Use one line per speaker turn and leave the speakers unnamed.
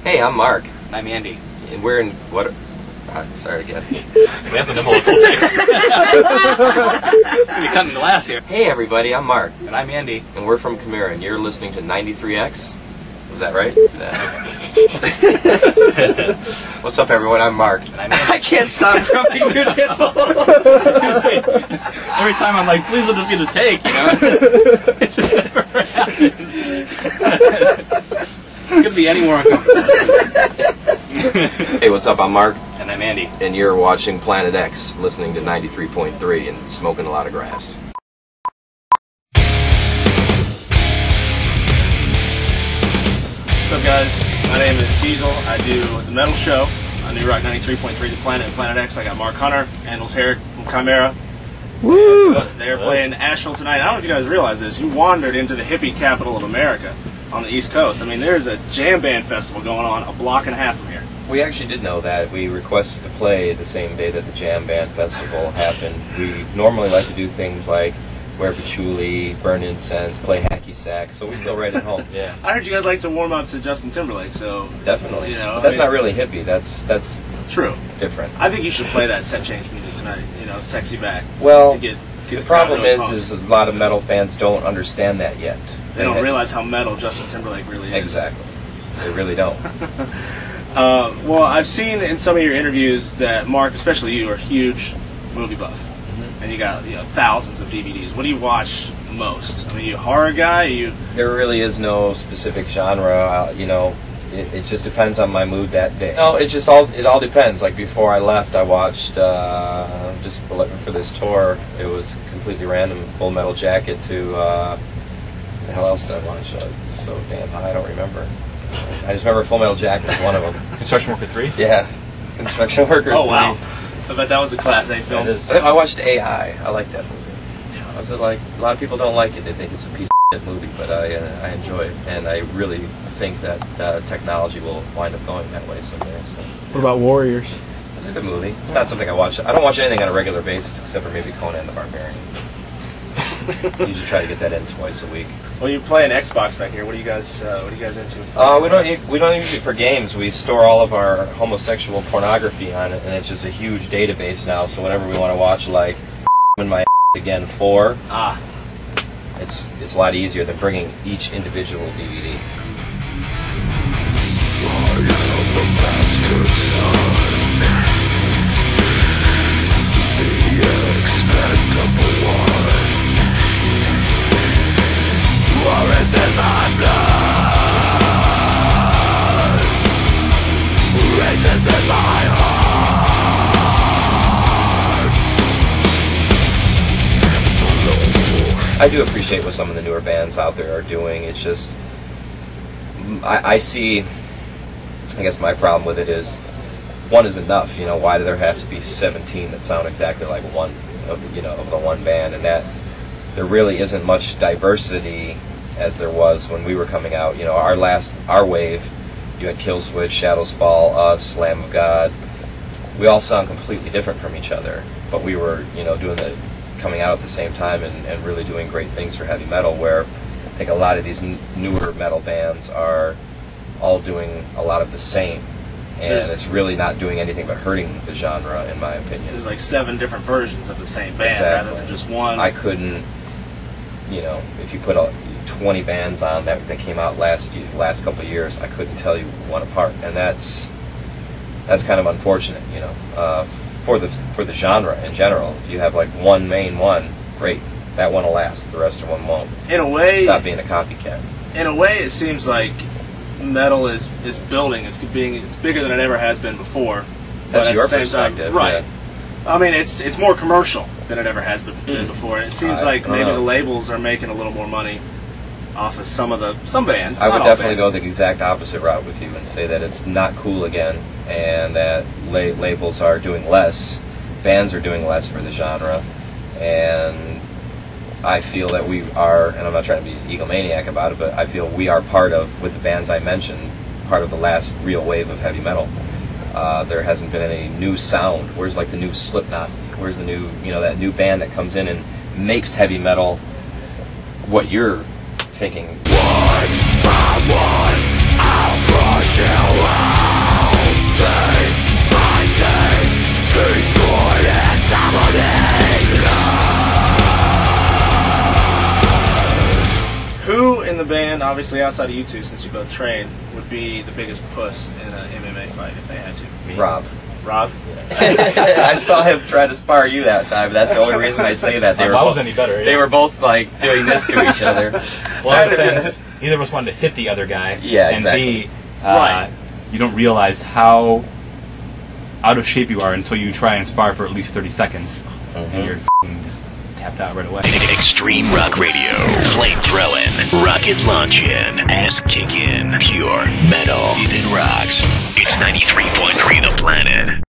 Hey, I'm Mark.
And I'm Andy.
And we're in what? Sorry again.
We have the whole takes. We're cutting glass here.
Hey, everybody, I'm Mark.
And I'm Andy.
And we're from Chimaira, and you're listening to 93X. Was that right? What's up, everyone? I'm Mark. And I'm Andy. I can't stop rubbing your nipples.
Every time I'm like, please let this be the take, you know? It just never happens. It could be any more uncomfortable.
Hey, what's up? I'm Mark.
And I'm Andy.
And you're watching Planet X, listening to 93.3 and smoking a lot of grass.
What's up, guys? My name is Diesel. I do the metal show on New Rock 93.3 The Planet and Planet X. I got Mark Hunter, Andols, Herrick from Chimaira. Woo! They're playing Asheville tonight. I don't know if you guys realize this. You wandered into the hippie capital of America on the East Coast. I mean, there's a jam band festival going on a block and a half from here.
We actually did know that. We requested to play the same day that the Jam Band Festival happened. We normally like to do things like wear patchouli, burn incense, play hacky sack, so we feel right at home.
Yeah. I heard you guys like to warm up to Justin Timberlake, so...
Definitely.
You know,
but that's not really hippie. That's
true.
Different.
I think you should play that set change music tonight, you know, Sexy Back.
Well,
to get
the problem is a lot of metal fans don't understand that yet.
They don't realize how metal Justin Timberlake really is.
Exactly. They really don't.
Well, I've seen in some of your interviews that Mark, especially you, are a huge movie buff, and you got thousands of DVDs. What do you watch most? I mean, you a horror guy?
There really is no specific genre. It just depends on my mood that day. No, it all depends. Like before I left, I watched just for this tour. It was completely random. Full Metal Jacket to what the hell else did I watch? So damn high, I don't remember. I just remember Full Metal Jacket was one of them.
Construction Worker 3?
Yeah. Construction Worker 3.
Oh, wow. I bet that was a Class A film.
I watched AI. I like that movie. I was like, a lot of people don't like it. They think it's a piece of shit movie, but I enjoy it. And I really think that technology will wind up going that way someday. So.
What about Warriors?
It's a good movie. It's not something I watch. I don't watch anything on a regular basis except for maybe Conan the Barbarian. I usually try to get that in twice a week.
Well, you play an Xbox back here. What are you guys into?
We don't use it for games. We store all of our homosexual pornography on it, and it's just a huge database now. So whenever we want to watch, like, in my again 4, it's a lot easier than bringing each individual DVD.
I am the bastard son, the expendable one. War is in my blood, rage is in my heart.
I do appreciate what some of the newer bands out there are doing. It's just, I see, I guess my problem with it is, one is enough. Why do there have to be 17 that sound exactly like one of the one band, and that there really isn't much diversity as there was when we were coming out. Our wave, you had Killswitch, Shadows Fall, us, Lamb of God. We all sound completely different from each other, but we were, coming out at the same time and really doing great things for heavy metal, where I think a lot of these newer metal bands are all doing a lot of the same, and it's really not doing anything but hurting the genre, in my opinion.
There's like 7 different versions of the same band rather than just one.
I couldn't, if you put 20 bands on that came out last couple of years, I couldn't tell you one apart, and that's kind of unfortunate, for the genre in general. If you have like one main one, great, that one will last. The rest of them won't.
In a way,
stop being a copycat.
In a way, it seems like metal is building. It's bigger than it ever has been before.
That's your perspective,
right?
Yeah.
I mean, it's more commercial than it ever has been before. And it seems like maybe the labels are making a little more money off of some bands.
I would definitely go the exact opposite route with you and say that it's not cool again, and that labels are doing less, bands are doing less for the genre, and I feel that we are, and I'm not trying to be egomaniac about it, but I feel we are part of, with the bands I mentioned, part of the last real wave of heavy metal. There hasn't been any new sound. Where's like the new Slipknot? Where's the new, that new band that comes in and makes heavy metal what you're thinking?
One by one, I'll crush you.
the band, obviously outside of you two, since you both train, would be the biggest puss in an MMA fight if they had to?
Rob.
Rob?
I saw him try to spar you that time. That's the only reason I say that.
If I was any better,
They were both like doing this to each other.
Well, it depends. Neither of us wanted to hit the other guy.
Yeah,
and
exactly.
B,
Right.
you don't realize how out of shape you are until you try and spar for at least 30 seconds. And you're f***ing just tapped out right away.
Extreme Rock Radio. Flame throwing, rocket launching, ass kicking, pure metal. It rocks. It's 93.3 The Planet.